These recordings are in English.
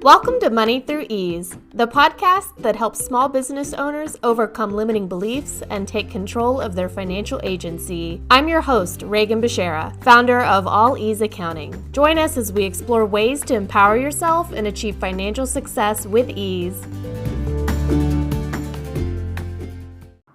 Welcome to Money Through Ease, the podcast that helps small business owners overcome limiting beliefs and take control of their financial agency. I'm your host, Reagan Beshara, founder of All Ease Accounting. Join us as we explore ways to empower yourself and achieve financial success with ease.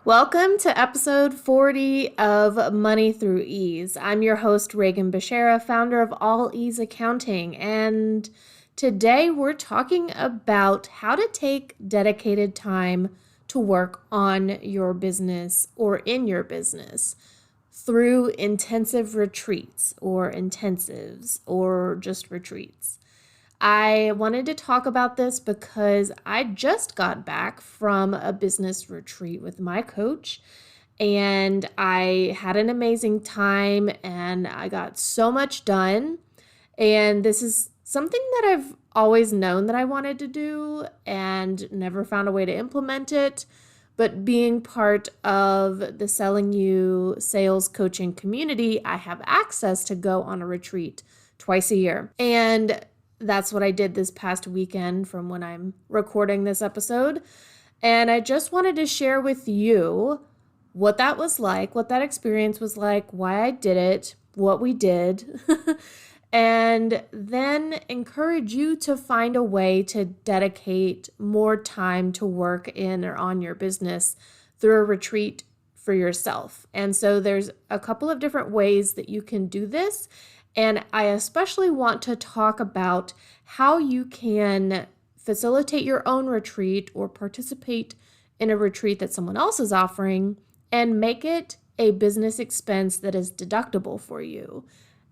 Welcome to episode 40 of Money Through Ease. I'm your host, Reagan Beshara, founder of All Ease Accounting, and today we're talking about how to take dedicated time to work on your business or in your business through intensive retreats or intensives or just retreats. I wanted to talk about this because I just got back from a business retreat with my coach, and I had an amazing time and I got so much done. And this is something that I've always known that I wanted to do and never found a way to implement it. But being part of the Selling You sales coaching community, I have access to go on a retreat twice a year. And that's what I did this past weekend from when I'm recording this episode. And I just wanted to share with you what that was like, what that experience was like, why I did it, what we did, and then encourage you to find a way to dedicate more time to work in or on your business through a retreat for yourself. And so there's a couple of different ways that you can do this. And I especially want to talk about how you can facilitate your own retreat or participate in a retreat that someone else is offering and make it a business expense that is deductible for you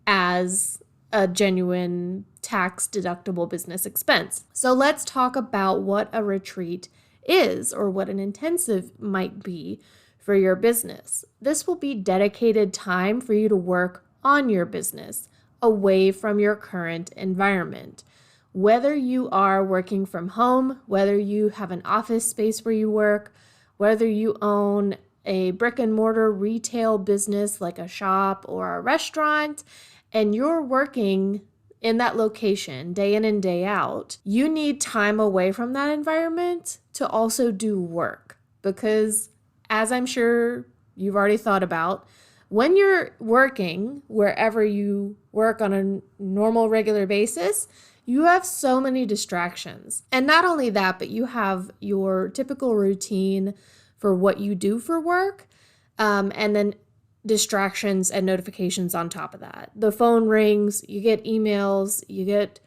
as a genuine tax deductible business expense. So let's talk about what a retreat is or what an intensive might be for your business. This will be dedicated time for you to work on your business away from your current environment. Whether you are working from home, whether you have an office space where you work, whether you own a brick and mortar retail business like a shop or a restaurant, and you're working in that location day in and day out, you need time away from that environment to also do work. Because as I'm sure you've already thought about, when you're working wherever you work on a normal, regular basis, you have so many distractions. And not only that, but you have your typical routine for what you do for work, and then distractions and notifications on top of that. The phone rings, you get emails, you get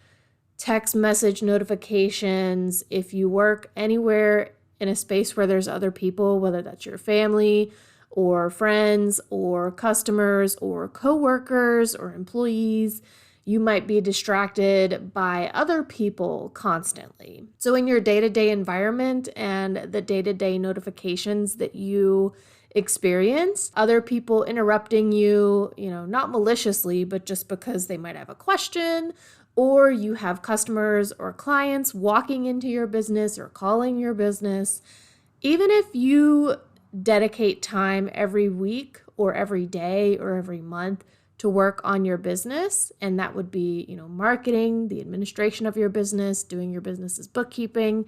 text message notifications. If you work anywhere in a space where there's other people, whether that's your family or friends or customers or coworkers or employees, you might be distracted by other people constantly. So in your day-to-day environment and the day-to-day notifications that you experience, other people interrupting you, not maliciously, but just because they might have a question, or you have customers or clients walking into your business or calling your business. Even if you dedicate time every week or every day or every month to work on your business, and that would be, marketing, the administration of your business, doing your business's bookkeeping.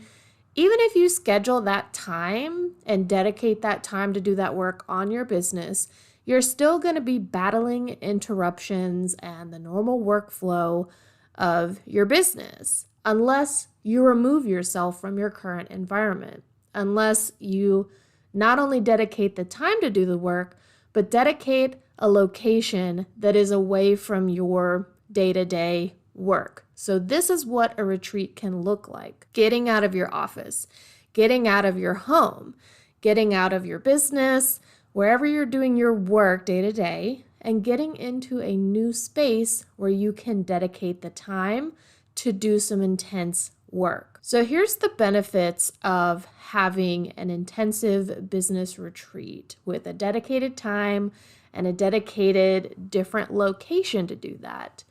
Even if you schedule that time and dedicate that time to do that work on your business, you're still going to be battling interruptions and the normal workflow of your business unless you remove yourself from your current environment, unless you not only dedicate the time to do the work, but dedicate a location that is away from your day-to-day work. So this is what a retreat can look like. Getting out of your office, getting out of your home, getting out of your business, wherever you're doing your work day to day, and getting into a new space where you can dedicate the time to do some intense work. So here's the benefits of having an intensive business retreat with a dedicated time and a dedicated different location to do that.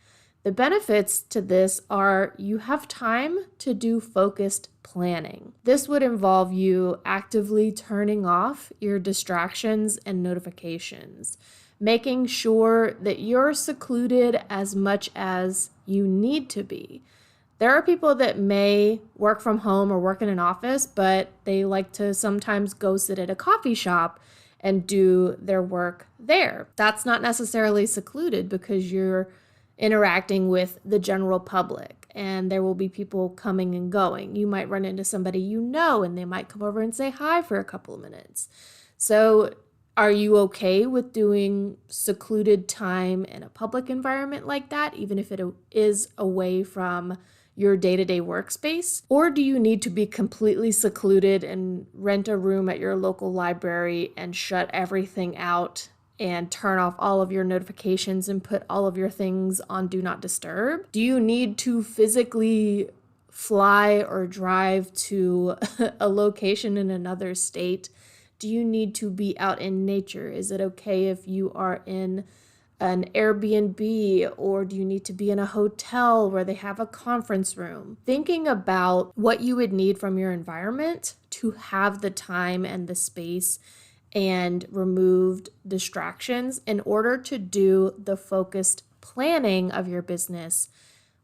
The benefits to this are you have time to do focused planning. This would involve you actively turning off your distractions and notifications, making sure that you're secluded as much as you need to be. There are people that may work from home or work in an office, but they like to sometimes go sit at a coffee shop and do their work there. That's not necessarily secluded because you're interacting with the general public and there will be people coming and going. You might run into somebody you know and they might come over and say hi for a couple of minutes. So are you okay with doing secluded time in a public environment like that, even if it is away from your day-to-day workspace? Or do you need to be completely secluded and rent a room at your local library and shut everything out and turn off all of your notifications and put all of your things on Do Not Disturb? Do you need to physically fly or drive to a location in another state? Do you need to be out in nature? Is it okay if you are in an Airbnb, or do you need to be in a hotel where they have a conference room? Thinking about what you would need from your environment to have the time and the space and removed distractions in order to do the focused planning of your business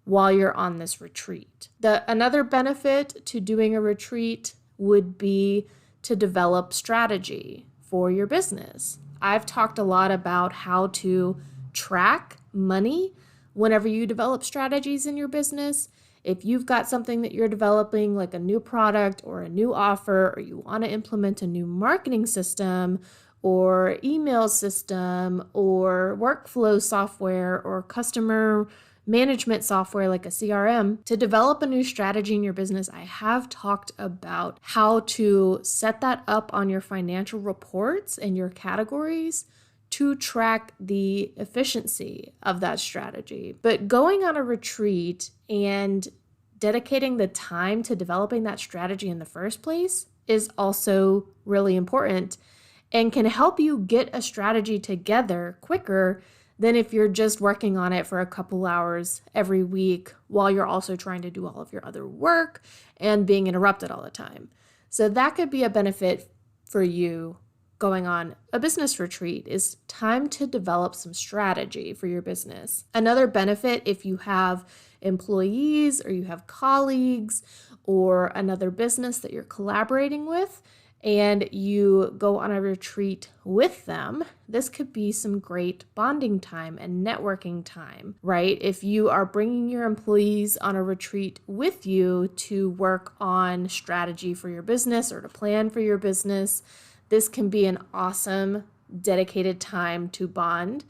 while you're on this retreat. Another benefit to doing a retreat would be to develop strategy for your business. I've talked a lot about how to track money whenever you develop strategies in your business. If you've got something that you're developing, like a new product or a new offer, or you want to implement a new marketing system or email system or workflow software or customer management software like a CRM, to develop a new strategy in your business, I have talked about how to set that up on your financial reports and your categories to track the efficiency of that strategy. But going on a retreat and dedicating the time to developing that strategy in the first place is also really important and can help you get a strategy together quicker than if you're just working on it for a couple hours every week while you're also trying to do all of your other work and being interrupted all the time. So that could be a benefit for you going on a business retreat, is time to develop some strategy for your business. Another benefit, if you have employees or you have colleagues or another business that you're collaborating with, and you go on a retreat with them, this could be some great bonding time and networking time, right? If you are bringing your employees on a retreat with you to work on strategy for your business or to plan for your business, this can be an awesome dedicated time to bond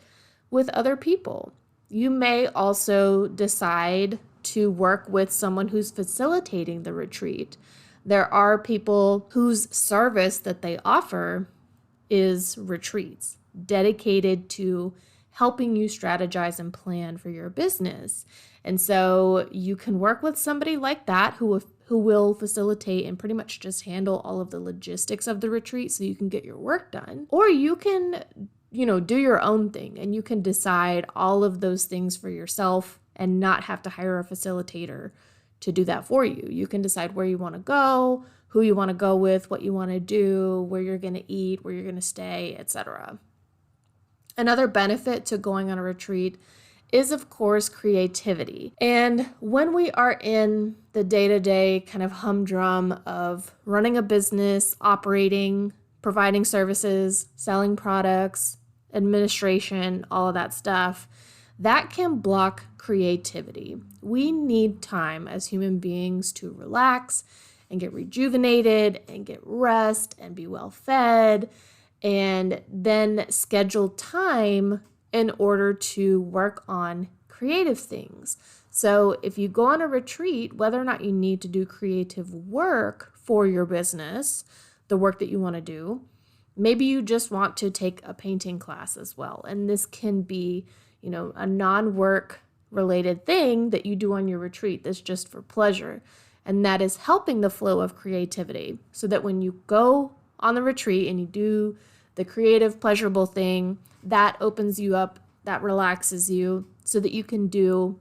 with other people. You may also decide to work with someone who's facilitating the retreat. There are people whose service that they offer is retreats, dedicated to helping you strategize and plan for your business. And so you can work with somebody like that who will facilitate and pretty much just handle all of the logistics of the retreat so you can get your work done. Or you can, do your own thing and you can decide all of those things for yourself and not have to hire a facilitator to do that for you. You can decide where you want to go, who you want to go with, what you want to do, where you're going to eat, where you're going to stay, etc. Another benefit to going on a retreat is, of course, creativity. And when we are in the day-to-day kind of humdrum of running a business, operating, providing services, selling products, administration, all of that stuff, that can block creativity. We need time as human beings to relax and get rejuvenated and get rest and be well fed, and then schedule time in order to work on creative things. So if you go on a retreat, whether or not you need to do creative work for your business, the work that you want to do, maybe you just want to take a painting class as well. And this can be, a non-work related thing that you do on your retreat that's just for pleasure. And that is helping the flow of creativity so that when you go on the retreat and you do the creative, pleasurable thing, that opens you up, that relaxes you so that you can do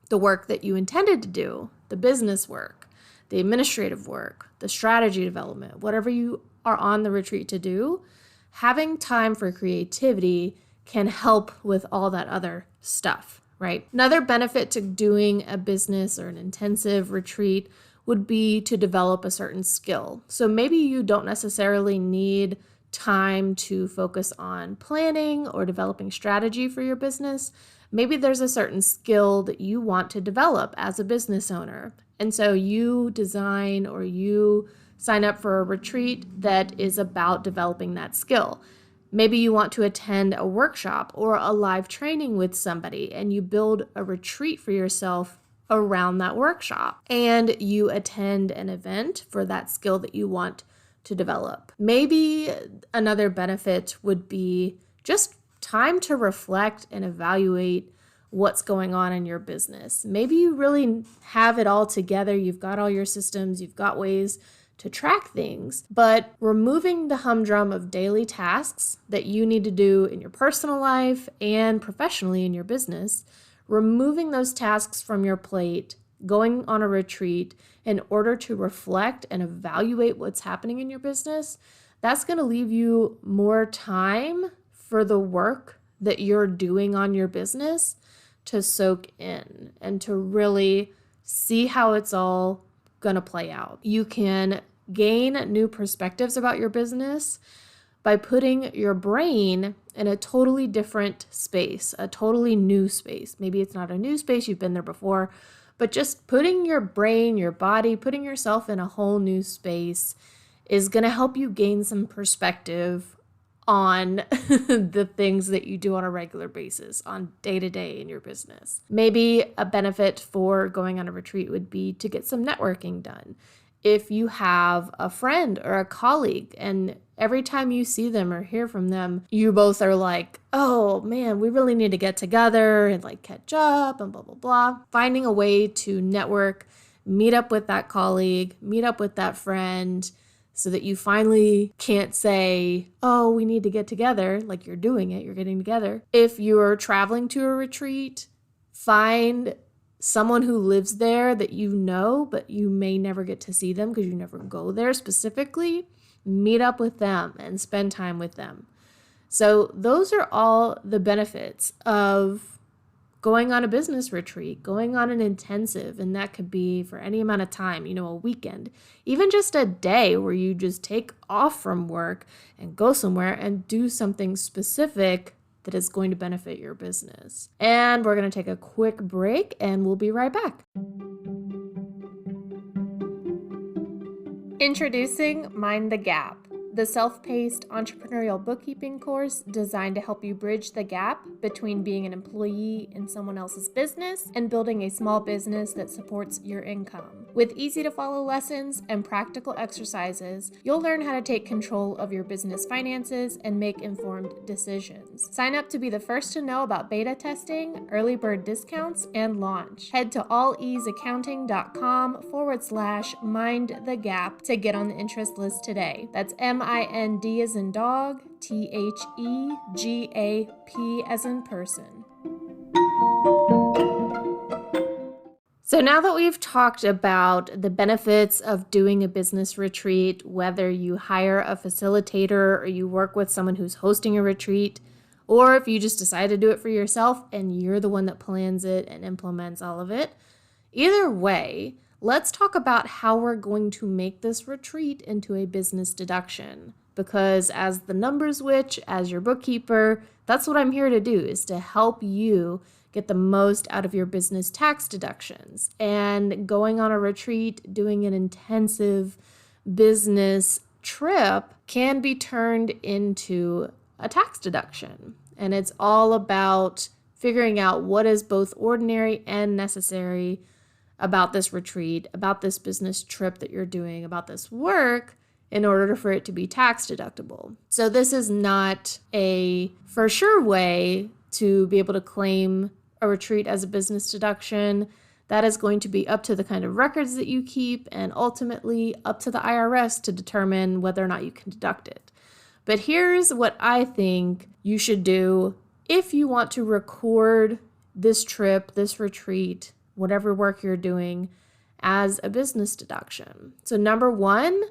the work that you intended to do, the business work, the administrative work, the strategy development, whatever you are on the retreat to do. Having time for creativity can help with all that other stuff, right? Another benefit to doing a business or an intensive retreat would be to develop a certain skill. So maybe you don't necessarily need time to focus on planning or developing strategy for your business. Maybe there's a certain skill that you want to develop as a business owner. And so you design or you sign up for a retreat that is about developing that skill. Maybe you want to attend a workshop or a live training with somebody, and you build a retreat for yourself around that workshop, and you attend an event for that skill that you want to develop. Maybe another benefit would be just time to reflect and evaluate what's going on in your business. Maybe you really have it all together. You've got all your systems, you've got ways to track things, but removing the humdrum of daily tasks that you need to do in your personal life and professionally in your business, removing those tasks from your plate, going on a retreat in order to reflect and evaluate what's happening in your business, that's going to leave you more time for the work that you're doing on your business to soak in and to really see how it's all going to play out. You can gain new perspectives about your business by putting your brain in a totally different space, a totally new space. Maybe it's not a new space, you've been there before, but just putting your brain, your body, putting yourself in a whole new space is going to help you gain some perspective on the things that you do on a regular basis, on day to day in your business. Maybe a benefit for going on a retreat would be to get some networking done. If you have a friend or a colleague and every time you see them or hear from them, you both are like, oh man, we really need to get together and like catch up and blah, blah, blah. Finding a way to network, meet up with that colleague, meet up with that friend so that you finally can't say, oh, we need to get together, like you're doing it, you're getting together. If you're traveling to a retreat, find someone who lives there that you know, but you may never get to see them because you never go there specifically. Meet up with them and spend time with them. So those are all the benefits of going on a business retreat, going on an intensive, and that could be for any amount of time, a weekend, even just a day where you just take off from work and go somewhere and do something specific that is going to benefit your business. And we're going to take a quick break and we'll be right back. Introducing Mind the Gap, the self-paced entrepreneurial bookkeeping course designed to help you bridge the gap between being an employee in someone else's business and building a small business that supports your income. With easy-to-follow lessons and practical exercises, you'll learn how to take control of your business finances and make informed decisions. Sign up to be the first to know about beta testing, early bird discounts, and launch. Head to alleaseaccounting.com/mindthegap to get on the interest list today. That's MIND as in dog, THEGAP as in person. So now that we've talked about the benefits of doing a business retreat, whether you hire a facilitator or you work with someone who's hosting a retreat, or if you just decide to do it for yourself and you're the one that plans it and implements all of it, either way, let's talk about how we're going to make this retreat into a business deduction. Because as the numbers witch, as your bookkeeper, that's what I'm here to do, is to help you get the most out of your business tax deductions. And going on a retreat, doing an intensive business trip can be turned into a tax deduction. And it's all about figuring out what is both ordinary and necessary about this retreat, about this business trip that you're doing, about this work, in order for it to be tax deductible. So this is not a for sure way to be able to claim a retreat as a business deduction. That is going to be up to the kind of records that you keep and ultimately up to the IRS to determine whether or not you can deduct it. But here's what I think you should do if you want to record this trip, this retreat, whatever work you're doing as a business deduction. So number one,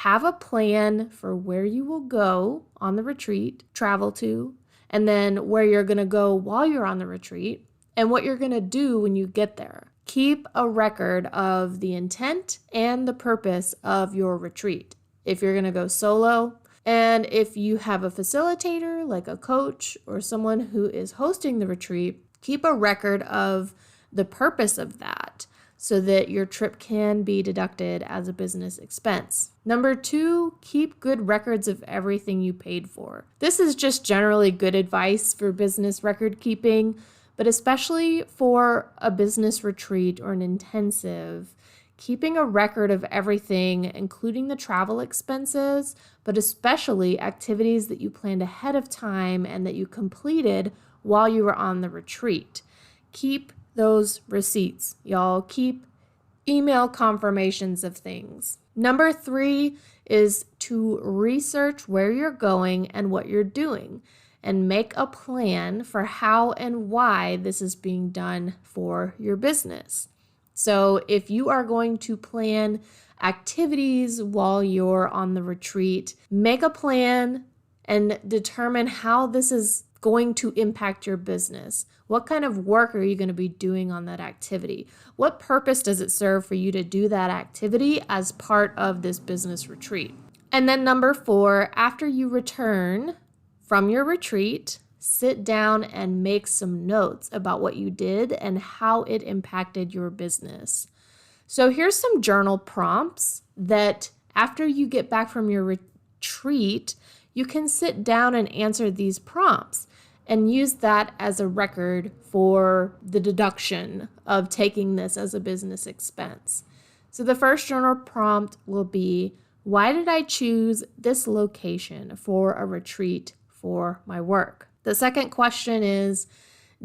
have a plan for where you will go on the retreat, travel to, and then where you're going to go while you're on the retreat. and what you're going to do when you get there. Keep a record of the intent and the purpose of your retreat. If you're going to go solo, and if you have a facilitator like a coach or someone who is hosting the retreat, keep a record of the purpose of that so that your trip can be deducted as a business expense. Number 2, keep good records of everything you paid for. This is just generally good advice for business record keeping, but especially for a business retreat or an intensive, keeping a record of everything, including the travel expenses, but especially activities that you planned ahead of time and that you completed while you were on the retreat. Keep those receipts, y'all. Keep email confirmations of things. Number 3 is to research where you're going and what you're doing, and make a plan for how and why this is being done for your business. So if you are going to plan activities while you're on the retreat, make a plan and determine how this is going to impact your business. What kind of work are you going to be doing on that activity? What purpose does it serve for you to do that activity as part of this business retreat? And then number 4, after you return from your retreat, sit down and make some notes about what you did and how it impacted your business. So here's some journal prompts that after you get back from your retreat, you can sit down and answer these prompts and use that as a record for the deduction of taking this as a business expense. So the first journal prompt will be, why did I choose this location for a retreat for my work? The second question is,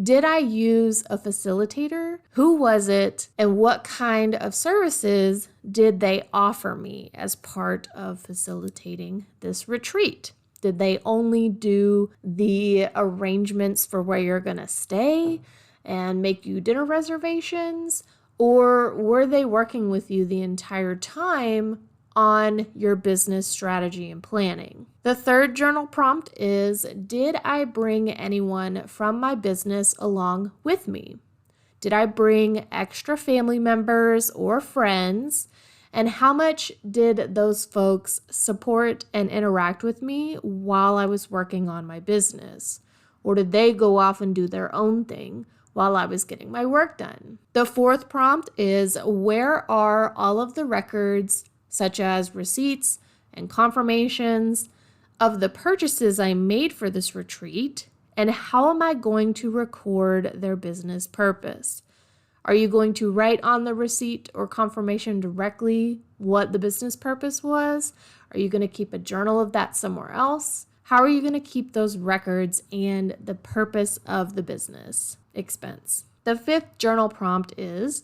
did I use a facilitator? Who was it? And what kind of services did they offer me as part of facilitating this retreat? Did they only do the arrangements for where you're going to stay and make you dinner reservations? Or were they working with you the entire time on your business strategy and planning? The third journal prompt is, did I bring anyone from my business along with me? Did I bring extra family members or friends? And how much did those folks support and interact with me while I was working on my business? Or did they go off and do their own thing while I was getting my work done? The fourth prompt is, where are all of the records, such as receipts and confirmations, of the purchases I made for this retreat, and how am I going to record their business purpose? Are you going to write on the receipt or confirmation directly what the business purpose was? Are you going to keep a journal of that somewhere else? How are you going to keep those records and the purpose of the business expense? The fifth journal prompt is,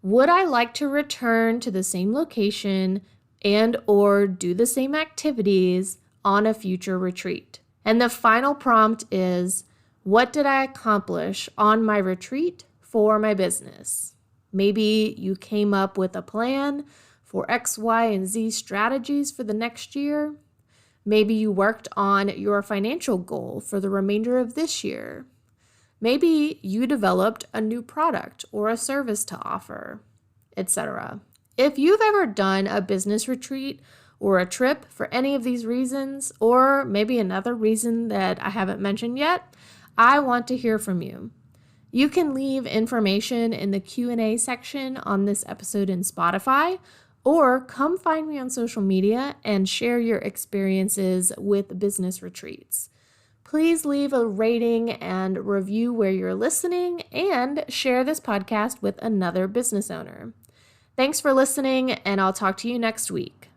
would I like to return to the same location and or do the same activities on a future retreat? And the final prompt is, what did I accomplish on my retreat for my business? Maybe you came up with a plan for X, Y, and Z strategies for the next year. Maybe you worked on your financial goal for the remainder of this year. Maybe you developed a new product or a service to offer, etc. If you've ever done a business retreat or a trip for any of these reasons, or maybe another reason that I haven't mentioned yet, I want to hear from you. You can leave information in the Q&A section on this episode in Spotify, or come find me on social media and share your experiences with business retreats. Please leave a rating and review where you're listening, and share this podcast with another business owner. Thanks for listening, and I'll talk to you next week.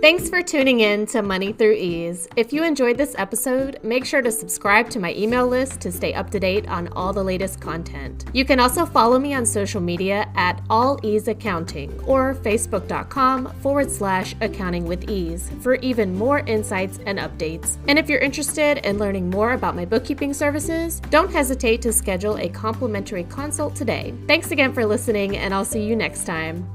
Thanks for tuning in to Money Through Ease. If you enjoyed this episode, make sure to subscribe to my email list to stay up to date on all the latest content. You can also follow me on social media at All Ease Accounting or facebook.com/accounting with ease for even more insights and updates. And if you're interested in learning more about my bookkeeping services, don't hesitate to schedule a complimentary consult today. Thanks again for listening, and I'll see you next time.